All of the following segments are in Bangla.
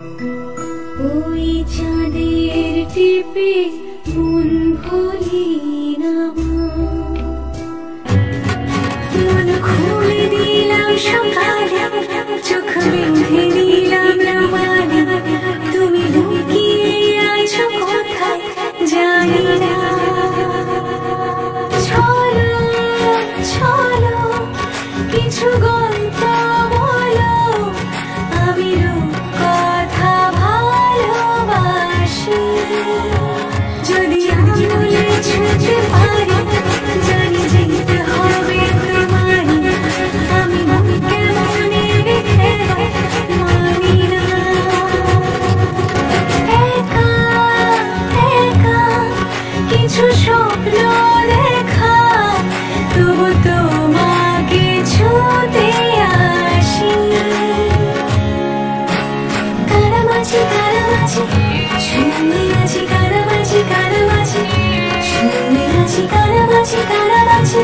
ওই চাঁদের টিপে মন ভুলি না, মন খুলে দিলাম সকালে, চোখ বেঁধে দিলাম রমালে, তুমি লুকিয়ে আছো কোথায় জানি না। চলো চলো কিছু গল্প বলো, আমি কথা ভালোবাসি, যদি আঙুলে ছুঁতে পারি, জানি যেতে হবে তোমারই, আমি কেমনে রেখে মানি না। একা একা কিছু স্বপ্ন দেখা, তবু তোমাকে ছুঁতে আসি। কারামাছি কারামাছি ছুঁয়ে আছি, কারামাছি কারামাছি ছুঁয়ে আছি, কারামাছি কারামাছি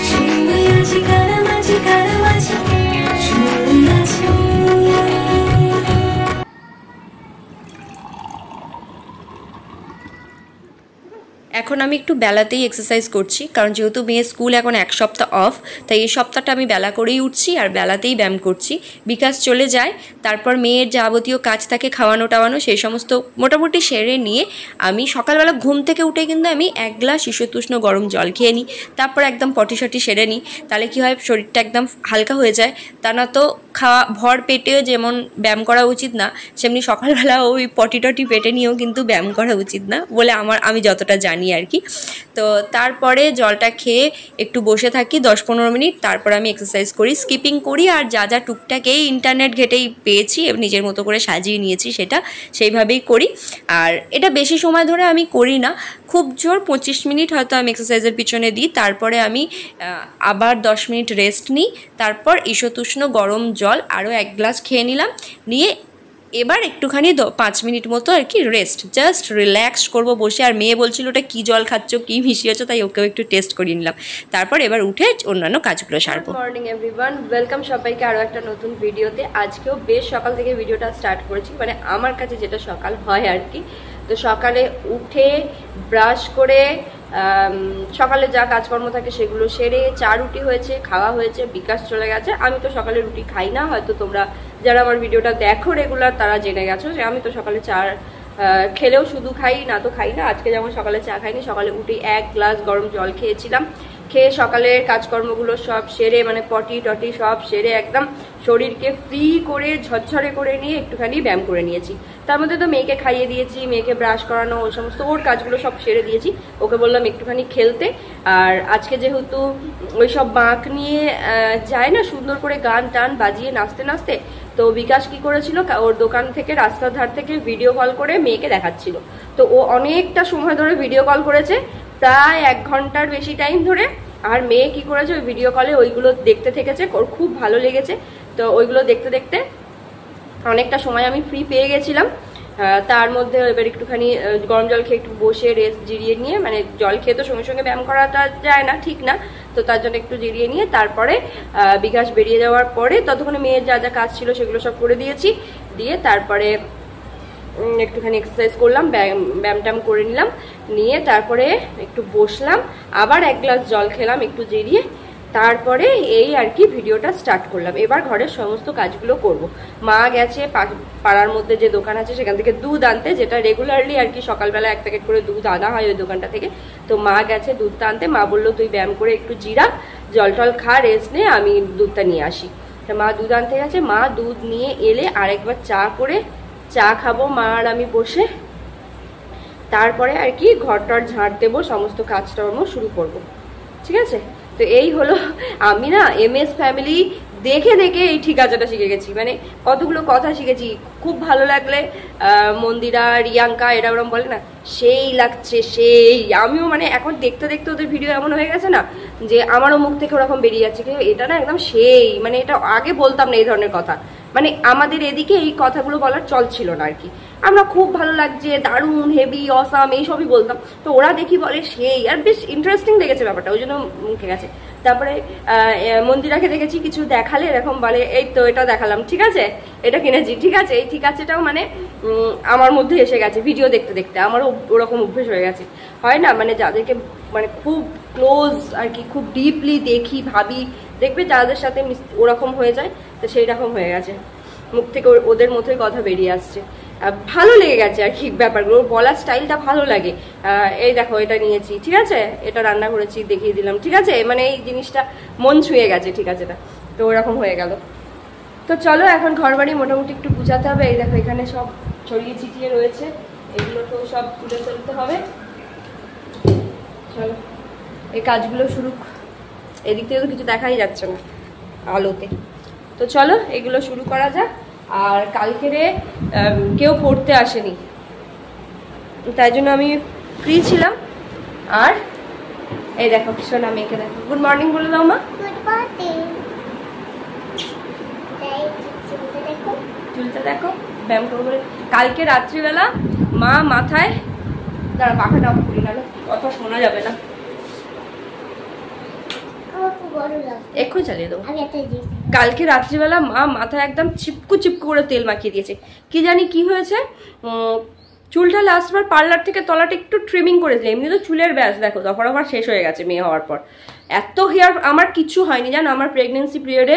ছুঁয়ে আছি, কারামাছি কারামাছি ছুঁয়ে আছি। এখন আমি একটু বেলাতেই এক্সারসাইজ করছি, কারণ যেহেতু মেয়ের স্কুল এখন এক সপ্তাহ অফ, তাই এই সপ্তাহটা আমি বেলা করেই উঠছি আর বেলাতেই ব্যায়াম করছি। বিকাশ চলে যায়, তারপর মেয়ের যাবতীয় কাজ থাকে, খাওয়ানো টাওয়ানো, সেই সমস্ত মোটামুটি সেরে নিয়ে আমি সকালবেলা ঘুম থেকে উঠে কিন্তু আমি 1 গ্লাস ঈষতুষ্ণ গরম জল খেয়ে নিই, তারপর একদম পটি শটি সেরে নিই। তাহলে কী হয়, শরীরটা একদম হালকা হয়ে যায়। তা না তো খাওয়া ভর পেটে যেমন ব্যায়াম করা উচিত না, সেমনি সকালবেলা ওই পটি টটি পেটে নিয়েও কিন্তু ব্যায়াম করা উচিত না বলে আমি যতটা জানি আর কি। তো তারপরে জলটা খেয়ে একটু বসে থাকি 10-15 মিনিট, তারপর আমি এক্সারসাইজ করি, স্কিপিং করি, আর যা যা টুকটাক এই ইন্টারনেট ঘেটেই পেয়েছি নিজের মতো করে সাজিয়ে নিয়েছি সেটা সেইভাবেই করি। আর এটা বেশি সময় ধরে আমি করি না, খুব জোর 25 মিনিট হয়তো আমি এক্সারসাইজের পিছনে দিই, তারপরে আমি আবার 10 মিনিট রেস্ট নিই, তারপর ঈষতুষ্ণ গরম জল আরও 1 গ্লাস খেয়ে নিলাম, নিয়ে এবার একটুখানি 5 মিনিট মতো আর কি রেস্ট, জাস্ট রিল্যাক্স করব বসে। আর মেয়ে বলছিল ওটা কী জল খাচ্ছ, কী মিশিয়েছো, তাই ওকেও একটু টেস্ট করিয়ে নিলাম, তারপর এবার উঠে অন্যান্য কাজগুলো সারবো। গুড মর্নিং এভরিওয়ান, ওয়েলকাম সবাইকে আরও একটা নতুন ভিডিওতে। আজকেও বেশ সকাল থেকে ভিডিওটা স্টার্ট করেছি, মানে আমার কাছে যেটা সকাল হয় আর কি। তো সকালে উঠে ব্রাশ করে সকালে যা কাজকর্ম থাকে সেগুলো সেরে, চা রুটি হয়েছে, খাওয়া হয়েছে, বিকাশ চলে গেছে। আমি তো সকালে রুটি খাই না, হয়তো তোমরা যারা আমার ভিডিওটা দেখো রেগুলার তারা জেনে গেছো যে আমি তো সকালে চা খেলেও শুধু খাই, না তো খাই না। আজকে যেমন সকালে চা খাইনি, সকালে উঠে 1 গ্লাস গরম জল খেয়েছিলাম, খেয়ে সকালের কাজকর্মগুলো সব সেরে, মানে পটি টটি সব সেরে একদম শরীরকে ফ্রি করে ঝরঝরে করে নিয়ে একটুখানি ব্যায়াম করে নিয়েছি। তার মধ্যে তো মেয়েকে খাইয়ে দিয়েছি, মেয়েকে ব্রাশ করানো, ওই সমস্ত ওর কাজগুলো সব সেরে দিয়েছি, ওকে বললাম একটুখানি খেলতে। আর আজকে যেহেতু ওই সব বাঁক নিয়ে যায় না, সুন্দর করে গান টান বাজিয়ে নাচতে নাচতে, তো বিকাশ কি করেছিল, ওর দোকান থেকে রাস্তার ধার থেকে ভিডিও কল করে মেয়েকে দেখাচ্ছিল। তো ও অনেকটা সময় ধরে ভিডিও কল করেছে, প্রায় 1 ঘন্টার বেশি টাইম ধরে। আর মেয়ে কি করেছে, ওই ভিডিও কলে ওইগুলো দেখতে থেকেছে, ওর খুব ভালো লেগেছে। তো ওইগুলো দেখতে দেখতে অনেকটা সময় আমি ফ্রি পেয়ে গেছিলাম। তার মধ্যে এবার একটুখানি গরম জল খেয়ে একটু বসে রেস্ট জিরিয়ে নিয়ে, মানে জল খেয়ে তো সঙ্গে সঙ্গে ব্যায়াম করাটা যায় না, ঠিক না, তো তার জন্য একটু জিরিয়ে নিয়ে তারপরে বিকাশ বেরিয়ে যাওয়ার পরে ততক্ষণে মেয়ের যা যা কাজ ছিল সেগুলো সব করে দিয়েছি, দিয়ে তারপরে একটুখানি এক্সারসাইজ করলাম, ব্যায়াম ট্যাম করে নিলাম, নিয়ে তারপরে একটু বসলাম, আবার 1 গ্লাস জল খেলাম একটু জিরিয়ে, তারপরে এই আর কি ভিডিওটা স্টার্ট করলাম। এবার ঘরের সমস্ত কাজগুলো করব। মা গেছে পাড়ার মধ্যে যে দোকান আছে সেখান থেকে দুধ আনতে, যেটা রেগুলারলি আর কি সকালবেলা 1 প্যাকেট করে দুধ আনা হয় ওই দোকানটা থেকে। তো মা গেছে দুধটা আনতে, মা বললো তুই ব্যায়াম করে একটু জিরা, জল টল খা, রেস্ট নে, আমি দুধটা নিয়ে আসি। তো মা দুধ আনতে গেছে, মা দুধ নিয়ে এলে আরেকবার চা খাবো মা আর আমি বসে, তারপরে আর কি ঘরটার ঝাড় দেবো, সমস্ত কাজকর্ম শুরু করব, ঠিক আছে। তো এই হলো, আমি না MS ফ্যামিলি দেখে দেখে এই ঠিকাচাটা শিখে গেছি, মানে কতগুলো কথা শিখেছি। খুব ভালো লাগলে মন্দিরা, রিয়াঙ্কা এরা ওরম বলে না, সেই লাগছে সেই, আমিও মানে এখন দেখতে দেখতে ওদের ভিডিও এমন হয়ে গেছে না যে আমারও মুখ থেকে ওরকম বেরিয়ে যাচ্ছে, কিন্তু এটা না একদম সেই, মানে এটা আগে বলতাম না এই ধরনের কথা, মানে আমাদের এদিকে এই কথাগুলো বলার চল ছিল না আর কি। আমরা খুব ভালো লাগছে, দারুণ, হেভি, অসাম এইসবই বলতাম, তো ওরা দেখি বলে সেই, আর বেশ ইন্টারেস্টিং লেগেছে ব্যাপারটা, ওই জন্য মুখে গেছে। তারপরে মন্দিরাকে দেখেছি কিছু দেখালে এরকম বলে এই তো এটা দেখালাম, ঠিক আছে এটা কিনেছি, ঠিক আছে এই ঠিক আছেটাও মানে আমার মধ্যে এসে গেছে ভিডিও দেখতে দেখতে, আমারও ওরকম অভ্যেস হয়ে গেছে। হয় না মানে যাদেরকে মানে খুব ক্লোজ আর কি, খুব ডিপলি দেখি ভাবি, দেখবে যাদের সাথে ওরকম হয়ে যায়, তো সেই রকম হয়ে গেছে, মুখ থেকে ওদের মতোই কথা বেরিয়ে আসছে। ভালো লেগে গেছে আর কি ব্যাপারগুলো, বলার স্টাইলটা ভালো লাগে। এই দেখো এটা নিয়েছি, ঠিক আছে এটা রান্না করেছি দেখিয়ে দিলাম, ঠিক আছে মানে এই জিনিসটা মন ছুঁয়ে গেছে, ঠিক আছে না, তো ওরকম হয়ে গেল। তো চলো এখন ঘরবাড়ি মোটামুটি একটু গুছাতে হবে। এই দেখো এখানে সব ছড়িয়ে ছিটিয়ে রয়েছে, এগুলো তো সব তুলে ফেলতে হবে। চলো এই কাজগুলো শুরু, এদিক থেকে তো কিছু দেখাই যাচ্ছে না আলোতে, তো চলো এগুলো শুরু করা যাক। আর কালকেরে কেউ পড়তে আসেনি, তাই জন্য আমি ফ্রি ছিলাম। আর এই দেখো শোনা মেয়েকে দেখো, গুড মর্নিং বলে দাও মা। চুলটা দেখো ব্যায়াম করবো। কালকে রাত্রিবেলা মা মাথায়, দাঁড়া পাখাটা পুড়ে গেল, কথা শোনা যাবে না, এক্ষুনি চালিয়ে দেবো। কালকে রাত্রিবেলা মা মাথায় একদম চিপকু চিপকু করে তেল মাখিয়ে দিয়েছে, কি জানি কি হয়েছে। চুলটা লাস্টবার পার্লার থেকে তলাটা একটু ট্রিমিং করেছিল, এমনি তো চুলের ব্যাস দেখো দফা শেষ হয়ে গেছে মেয়ে হওয়ার পর। এত হেয়ার আমার কিছু হয়নি জানো, আমার প্রেগনেন্সি পিরিয়ডে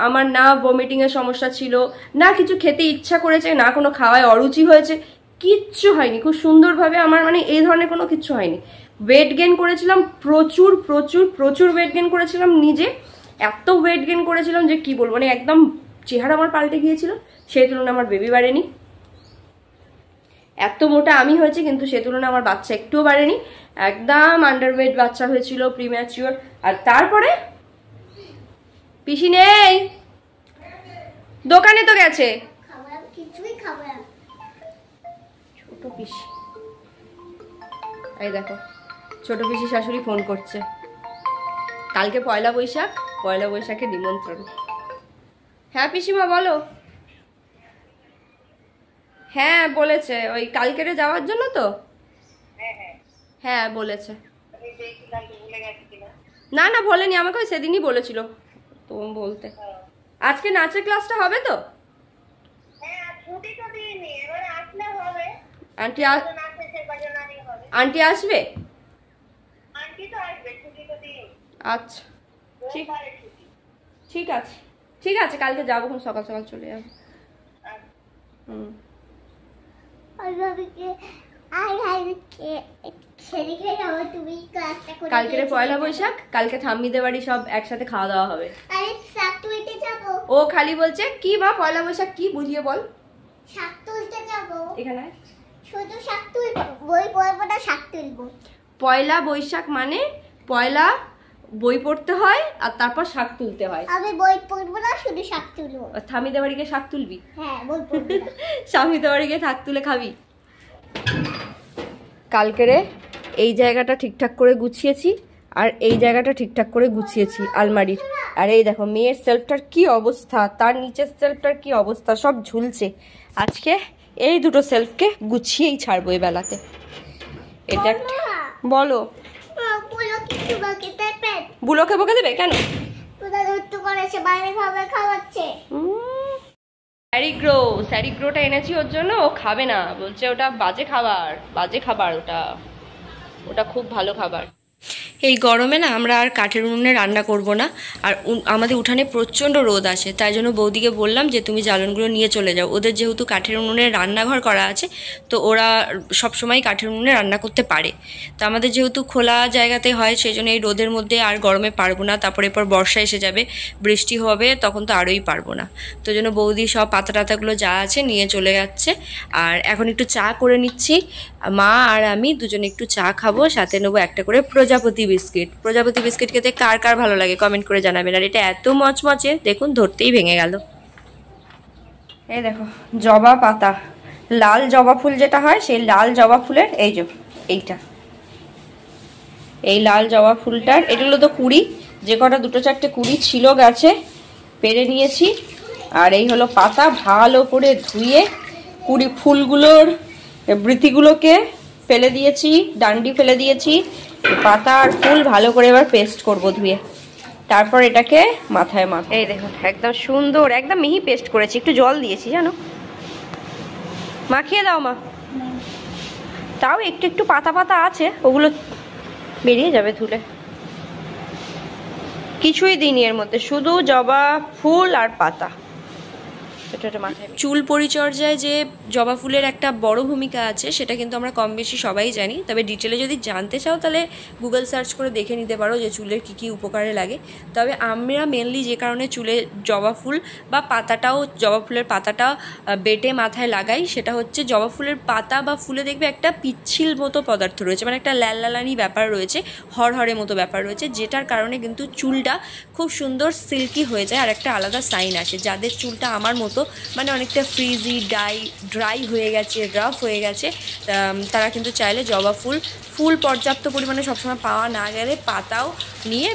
আমার না ভমিটিংয়ের সমস্যা ছিল, না কিছু খেতে ইচ্ছা করেছে, না কোনো খাওয়ায় অরুচি হয়েছে, কিচ্ছু হয়নি। খুব সুন্দরভাবে আমার মানে এই ধরনের কোনো কিচ্ছু হয়নি। ওয়েট গেন করেছিলাম প্রচুর প্রচুর প্রচুর ওয়েট গেন করেছিলাম নিজে, এত ওয়েট গেন করেছিলাম যে কি বলবো, মানে একদম চেহারা আমার পাল্টে গিয়েছিল। সেই তুলনায় আমার বেবি বাড়েনি, এত মোটা আমি হয়েছি কিন্তু সে তুলনায় আমার বাচ্চা একটুও বাড়েনি, একদম আন্ডারওয়েট বাচ্চা হয়েছিল প্রিম্যাচিওর। আর তারপরে পিসি নেই, দোকানে তো গেছে ছোট পিসি। এই দেখো ছোট পিসি শাশুড়ি ফোন করছে, কালকে পয়লা বৈশাখ, পয়লা বৈশাখে নিমন্ত্রণ। হ্যাঁ পিসিমা বলো। হ্যাঁ বলেছে ওই কালকেরে যাওয়ার জন্য তো, হ্যাঁ বলেছে। না না বলেনি আমাকে, ওই সেদিনই বলেছিল তো বলতে। আজকে নাচের ক্লাসটা হবে তো? আন্টি আন্টি আসবে? আচ্ছা ঠিক আছে ঠিক আছে, কালকে যাবো, সকাল সকাল চলে যাবো। কালকে পয়লা বৈশাখ, কালকে ঠাম্মিদের বাড়ি সব একসাথে খাওয়া দাওয়া হবে। ও খালি বলছে কি বা পয়লা বৈশাখ কি, বুঝিয়ে বল। শাক তুলতে যাবো, এখানে শুধু শাক তুলবো, বই পড়বো না শাক তুলবো। পয়লা বৈশাখ মানে পয়লা বই পড়তে হয় আর তারপর শাক তুলতে হয়। আমি বই পড়বো না শুধু শাক তুলবো। ঠাম্মিদের বাড়ি গিয়ে শাক তুলবি? হ্যাঁ বই পড়বো না। স্বামীদের বাড়ি গিয়ে শাক তুলে খাবি। কালকেরে এই জায়গাটা ঠিকঠাক করে গুছিয়েছি আর এই জায়গাটা ঠিকঠাক করে গুছিয়েছি আলমারির। আর এই দেখো মেয়ের সেলফটার কি অবস্থা, তার নিচের সেলফটার কি অবস্থা, সব ঝুলছে। আজকে এই দুটো সেলফকে গুছিয়েই ছাড়বো এই বেলাতে। এটা একটা বলো, বুলোকে বকে দেবে কেন? স্যারিগ্রোটা এনেছি ওর জন্য, ও খাবে না, বলছে ওটা বাজে খাবার, বাজে খাবার ওটা, ওটা খুব ভালো খাবার। এই গরমে না আমরা আর কাঠের উনুনে রান্না করব না, আর আমাদের উঠানে প্রচণ্ড রোদ আসে, তাই জন্য বৌদিকে বললাম যে তুমি জ্বালনগুলো নিয়ে চলে যাও। ওদের যেহেতু কাঠের উনুনে রান্নাঘর করা আছে তো ওরা সবসময় কাঠের উনুনে রান্না করতে পারে। তো আমাদের যেহেতু খোলা জায়গাতে হয় সেই জন্য এই রোদের মধ্যে আর গরমে পারবো না, তারপরে এরপর বর্ষা এসে যাবে, বৃষ্টি হবে, তখন তো আরোই পারবো না। তো জন্য বৌদি সব পাতা টাতাগুলো যা আছে নিয়ে চলে যাচ্ছে। আর এখন একটু চা করে নিচ্ছি, মা আর আমি দুজনে একটু চা খাবো, সাথে নেবো একটা করে প্রজাপতি বিস্কিট। প্রজাপতি বিস্কিট খেতে কার কার ভালো লাগে কমেন্ট করে জানাবেন। আর এটা এত মচমচে দেখুন, ধরতেই ভেঙে গেল। এই দেখো জবা পাতা, লাল জবা ফুল যেটা হয় সেই লাল জবা ফুলের এই যে এইটা, এই লাল জবা ফুলটার এগুলো তো কুড়ি, যে কটা দুটো চারটে কুড়ি ছিল গাছে পেরে নিয়েছি। আর এই হলো পাতা, ভালো করে ধুয়ে কুড়ি ফুলগুলোর বৃতিগুলোকে ফেলে দিয়েছি, ডান্ডি ফেলে দিয়েছি, পাতা আর ফুল ভালো করে এবার পেস্ট করব ধুয়ে। তারপর এটাকে মাথায় এই দেখুন একদম সুন্দর, একদম মিহি পেস্ট করেছি, একটু জল দিয়েছি জানো। মাখিয়ে দাও মা। তাও একটু একটু পাতা পাতা আছে, ওগুলো বেরিয়ে যাবে ধুলে। কিছুই দিইনি এর মধ্যে, শুধু জবা ফুল আর পাতা। চুল পরিচর্যায় যে জবা ফুলের একটা বড় ভূমিকা আছে সেটা কিন্তু আমরা কম বেশি সবাই জানি, তবে ডিটেলে যদি জানতে চাও তাহলে গুগল সার্চ করে দেখে নিতে পারো যে চুলের কী কী উপকারে লাগে। তবে আমরা মেনলি যে কারণে চুলে জবা ফুল বা পাতাটাও, জবা ফুলের পাতাটা বেটে মাথায় লাগাই, সেটা হচ্ছে জবা ফুলের পাতা বা ফুলে দেখবে একটা পিচ্ছিল মতো পদার্থ রয়েছে, মানে একটা লালানি ব্যাপার রয়েছে, হরহরে মতো ব্যাপার রয়েছে, যেটার কারণে কিন্তু চুলটা খুব সুন্দর সিল্কি হয়ে যায়। আর একটা আলাদা সাইন আসে, যাদের চুলটা আমার মতো মানে অনেকটা ফ্রিজি ড্রাই হয়ে গেছে, রাফ হয়ে গেছে, তারা কিন্তু চাইলে জবা ফুল পর্যাপ্ত পরিমাণে সবসময় পাওয়া না গেলে পাতাও নিয়ে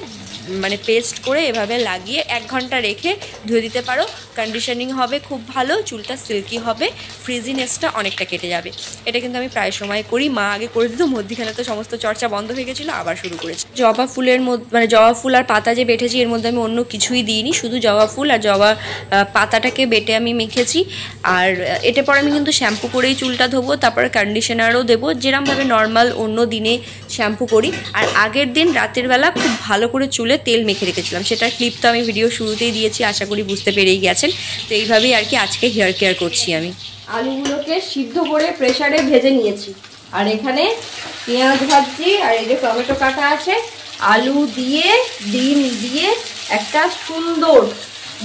মানে পেস্ট করে এভাবে লাগিয়ে 1 ঘন্টা রেখে ধুয়ে দিতে পারো। কন্ডিশনিং হবে খুব ভালো, চুলটা সিল্কি হবে, ফ্রিজিনেসটা অনেকটা কেটে যাবে। এটা কিন্তু আমি প্রায় সময় করি, মা আগে করে দিত, মধ্যখানে তো সমস্ত চর্চা বন্ধ হয়ে গেছিলো, আবার শুরু করেছি। জবা ফুলের মধ্যে মানে জবা ফুল আর পাতা যে বেটেছি এর মধ্যে আমি অন্য কিছুই দিইনি, শুধু জবা ফুল আর জবা পাতাটাকে বেটে আমি মেখেছি। আর এতে পরে আমি কিন্তু শ্যাম্পু করেই চুলটা ধোবো, তারপরে কন্ডিশনারও দেবো, যেরমভাবে নর্মাল অন্য দিনে শ্যাম্পু করি। আর আগের দিন রাতের বেলা খুব ভালো করে চুলে তেল মেখে রেখেছিলাম, সেটার ক্লিপ তো আমি ভিডিও শুরুতেই দিয়েছি, আশা করি বুঝতে পেরেই গেছেন। তো এইভাবেই আর কি আজকে হেয়ার কেয়ার করছি আমি। আলুগুলোকে সিদ্ধ করে প্রেসারে ভেজে নিয়েছি, আর এখানে পেঁয়াজ ভাজছি, আর এই যে টমেটো কাটা আছে, আলু দিয়ে ডিম দিয়ে একটা সুন্দর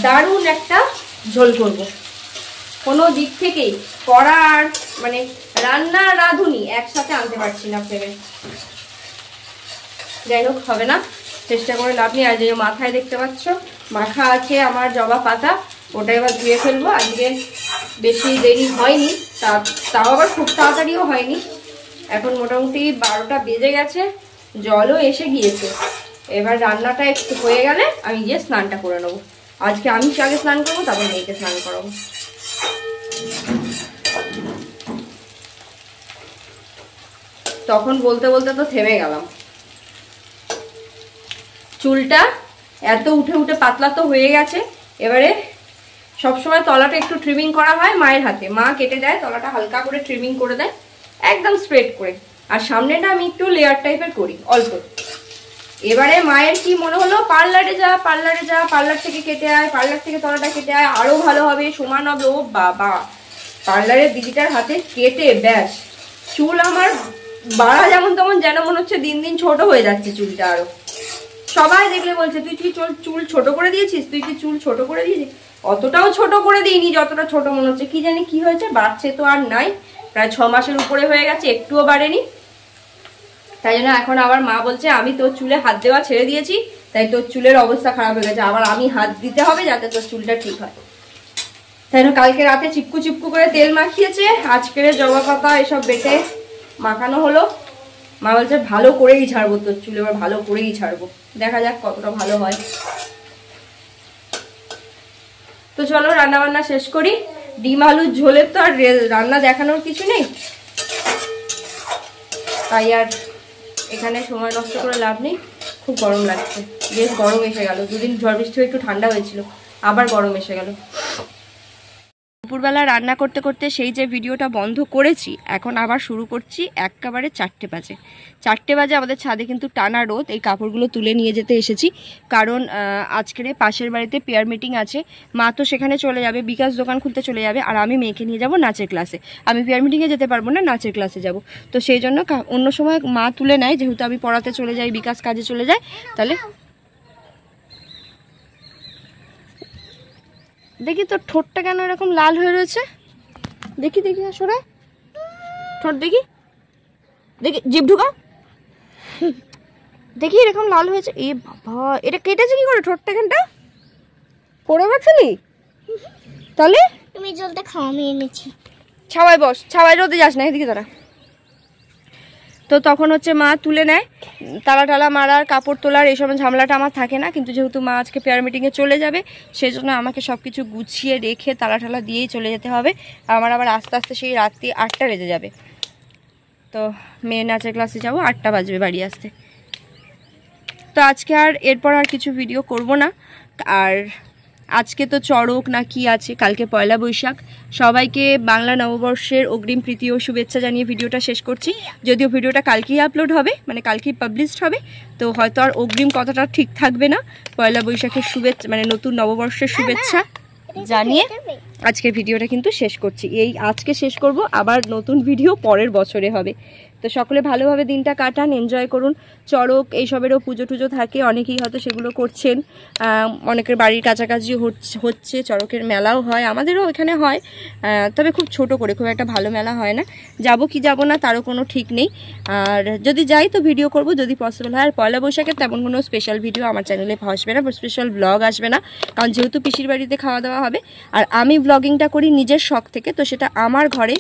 দারুণ একটা ঝোল করব। কোনো দিক থেকেই কড়া আর মানে রান্না রাঁধুনি একসাথে আনতে পারছি না ভেবে, যাই হোক হবে না, চেষ্টা করে লাভ নেই। আর যে মাথায় দেখতে পাচ্ছ মাখা আছে আমার জবা পাতা, ওটা এবার ধুয়ে ফেলবো। আজকে বেশি দেরি হয়নি, তাও আবার খুব তাড়াতাড়িও হয়নি, এখন মোটামুটি 12টা বেজে গেছে, জলও এসে গিয়েছে। এবার রান্নাটা একটু হয়ে গেলে আমি গিয়ে স্নানটা করে নেবো। আজকে আমি আগে স্নান করবো, তারপর মেয়েকে স্নান করাবো। তখন বলতে বলতে তো থেমে গেলাম। চুলটা এত উঠে উঠে পাতলা তো হয়ে গেছে, এবারে সবসময় তলাটা একটু ট্রিমিং করা হয় মায়ের হাতে, মা কেটে দেয়, তলাটা হালকা করে ট্রিমিং করে দেয়, একদম স্ট্রেট করে। আর সামনেটা আমি একটু লেয়ার টাইপের করি অল্প। এবারে মায়ের কি মনে হলো, পার্লারে যা, পার্লার থেকে কেটে আয়, পার্লার থেকে তলাটা কেটে আয়, আরো ভালো হবে, সমান হবে। ও বাবা, পার্লারের দিদিটার হাতে কেটে ব্যাস চুল আমার বাড়া যেমন তেমন, যেন মনে হচ্ছে দিন দিন ছোট হয়ে যাচ্ছে চুলটা। আরো সবাই দেখলে বলছে তুই কি চুল ছোট করে দিয়েছিস, তুই কি চুল ছোট করে দিয়েছিস। অতটাও ছোট করে দিইনি যতটা ছোট মনে হচ্ছে, কি জানি কি হয়েছে, বাড়ছে তো আর নাই, প্রায় 6 মাসের উপরে হয়ে গেছে, একটুও বাড়েনি। তাই জন্য এখন আবার মা বলছে আমি তোর চুলে হাত দেওয়া ছেড়ে দিয়েছি, তাই তোর চুলের অবস্থা খারাপ হয়ে গেছে, আবার আমি হাত দিতে হবে যাতে তোর চুলটা ঠিক হয়। তাই জন্য কালকে রাতে চিপকু করে তেল মাখিয়েছে, আজকের জবা পাতা এসব বেটে মাখানো হলো। মা বলছে ভালো করেই ছাড়বো তোর চুল, এবার ভালো করেই ছাড়বো, দেখা যাক কতটা ভালো হয়। তো চলো রান্না বান্না শেষ করি। ডিম আলুর ঝোলের তো আর রান্না দেখানোর কিছু নেই, তাই আর এখানে সময় নষ্ট করে লাভ নেই। খুব গরম লাগছে, বেশ গরম এসে গেল, দুদিন ঝড় বৃষ্টি হয়ে একটু ঠান্ডা হয়েছিল, আবার গরম এসে গেল। দুপুরবেলা রান্না করতে করতে সেই যে ভিডিওটা বন্ধ করেছি, এখন আবার শুরু করছি একেবারে 4টে বাজে। 4টে বাজে আমাদের ছাদে কিন্তু টানা রোদ, এই কাপড়গুলো তুলে নিয়ে যেতে এসেছি, কারণ আজকের পাশের বাড়িতে পেয়ার মিটিং আছে, মা তো সেখানে চলে যাবে, বিকাশ দোকান খুলতে চলে যাবে, আর আমি মেয়েকে নিয়ে যাব নাচের ক্লাসে। আমি পেয়ার মিটিংয়ে যেতে পারবো না, নাচের ক্লাসে যাব। তো সেই জন্য অন্য সময় মা তুলে নেয়, যেহেতু আমি পড়াতে চলে যাই, বিকাশ কাজে চলে যায়, তাহলে দেখি তোর ঠোঁটটা কেন এরকম লাল হয়ে রয়েছে, দেখি আসলে ঠোঁট দেখি, জিভ ঢুকা দেখি এরকম লাল হয়েছে। এ বাবা, এটা কেটেছে কি করে ঠোঁটটা, এখানটা পড়ে গেছিলি তাহলে? তুমি জলটা খাও, আমি এনেছি। ছাওয়ায় বস, ছাওয়ায় রোদে যাস না, এদিকে দাঁড়া। তো তখন হচ্ছে মা তুলে নেয়, তালা মারার, কাপড় তোলার এইসব ঝামেলাটা আমার থাকে না, কিন্তু যেহেতু মা আজকে পেয়ার মিটিংয়ে চলে যাবে, সেই জন্য আমাকে সব কিছু গুছিয়ে রেখে তালা দিয়েই চলে যেতে হবে। আমার আবার আস্তে আস্তে সেই রাত্রি 8টা বেজে যাবে। তো মেয়ে নাচের ক্লাসে যাবো, 8টা বাজবে বাড়ি আসতে। তো আজকে আর এরপর আর কিছু ভিডিও করব না। আর আজকে তো চড়ক না কি আছে, কালকে পয়লা বৈশাখ। সবাইকে বাংলা নববর্ষের অগ্রিম প্রীতি ও শুভেচ্ছা জানিয়ে ভিডিওটা শেষ করছি। যদিও ভিডিওটা কালকেই আপলোড হবে, মানে কালকেই পাবলিশড হবে, তো হয়তো আর অগ্রিম কথাটা ঠিক থাকবে না। পয়লা বৈশাখের শুভেচ্ছা মানে নতুন নববর্ষের শুভেচ্ছা জানিয়ে আজকের ভিডিওটা কিন্তু শেষ করছি। এই আজকে শেষ করব, আবার নতুন ভিডিও পরের বছরে হবে। তো সকলে ভালোভাবে দিনটা কাটান, এনজয় করুন। চড়ক এইসবেরও পুজো টুজো থাকে, অনেকেই হয়তো সেগুলো করছেন। অনেকের বাড়ির কাছাকাছি হচ্ছে, চড়কের মেলাও হয়, আমাদেরও এখানে হয়, তবে খুব ছোট করে, খুব একটা ভালো মেলা হয় না। যাব কি যাব না তারও কোনো ঠিক নেই। আর যদি যাই তো ভিডিও করব যদি পসিবল হয়। আর পয়লা বৈশাখের তেমন কোনো স্পেশাল ভিডিও আমার চ্যানেলে আসবে না, স্পেশাল ব্লগ আসবে না, কারণ যেহেতু পিসির বাড়িতে খাওয়া দাওয়া হবে। আর আমি ব্লগিংটা করি নিজের শখ থেকে, তো সেটা আমার ঘরে,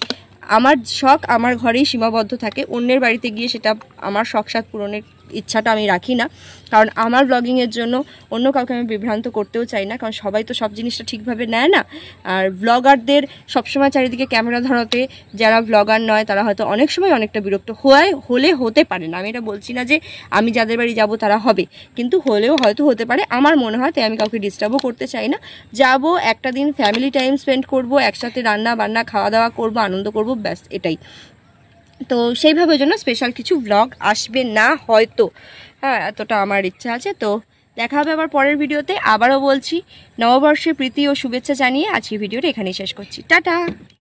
আমার শখ আমার ঘরেই সীমাবদ্ধ থাকে। অন্যের বাড়িতে গিয়ে সেটা আমার শখ সাধ পূরণের ইচ্ছাটা আমি রাখি না, কারণ আমার ব্লগিংয়ের জন্য অন্য কাউকে আমি বিভ্রান্ত করতেও চাই না, কারণ সবাই তো সব জিনিসটা ঠিকভাবে নেয় না। আর ব্লগারদের সবসময় চারিদিকে ক্যামেরা ধরাতে যারা ব্লগার নয় তারা হয়তো অনেক সময় অনেকটা বিরক্ত হলে হতে পারে না। আমি এটা বলছি না যে আমি যাদের বাড়ি যাব তারা হবে, কিন্তু হলেও হয়তো হতে পারে, আমার মনে হয়। তাই আমি কাউকে ডিস্টার্বও করতে চাই না। যাব একটা দিন ফ্যামিলি টাইম স্পেন্ড করব, একসাথে রান্না বান্না খাওয়া দাওয়া করব, আনন্দ করব, ব্যাস এটাই। তো সেইভাবে জন্য স্পেশাল কিছু ব্লগ আসবে না হয়তো, হ্যাঁ এতটা আমার ইচ্ছা আছে। তো দেখা হবে আবার পরের ভিডিওতে। আবারও বলছি, নববর্ষের প্রীতি ও শুভেচ্ছা জানিয়ে আজকে ভিডিওটা এখানেই শেষ করছি। টাটা।